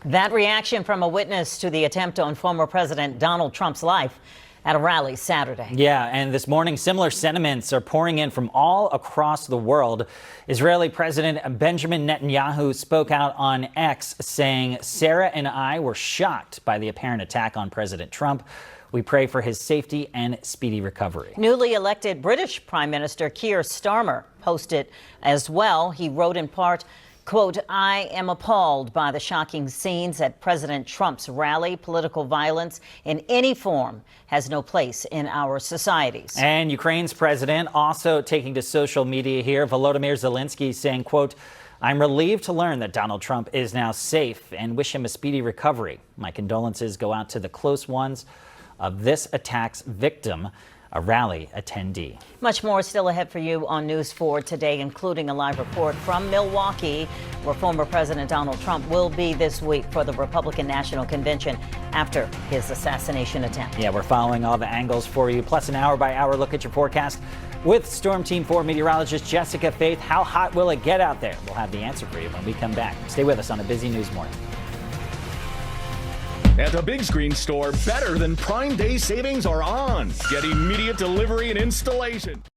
That reaction from a witness to the attempt on former President Donald Trump's life at a rally Saturday.
Yeah, and this morning, similar sentiments are pouring in from all across the world. Israeli President Benjamin Netanyahu spoke out on X, saying, "Sarah and I were shocked by the apparent attack on President Trump. We pray for his safety and speedy recovery."
Newly elected British Prime Minister Keir Starmer posted as well. He wrote in part, quote, "I am appalled by the shocking scenes at President Trump's rally. Political violence in any form has no place in our societies."
And Ukraine's president also taking to social media here, Volodymyr Zelensky, saying, quote, "I'm relieved to learn that Donald Trump is now safe and wish him a speedy recovery. My condolences go out to the close ones of this attack's victim." a rally attendee.
Much more still ahead for you on News 4 today, including a live report from Milwaukee, where former President Donald Trump will be this week for the Republican National Convention after his assassination attempt.
Yeah, we're following all the angles for you, plus an hour-by-hour look at your forecast with Storm Team 4 meteorologist Jessica Faith. How hot will it get out there? We'll have the answer for you when we come back. Stay with us on a busy news morning.
At the Big Screen Store, better than Prime Day savings are on. Get immediate delivery and installation.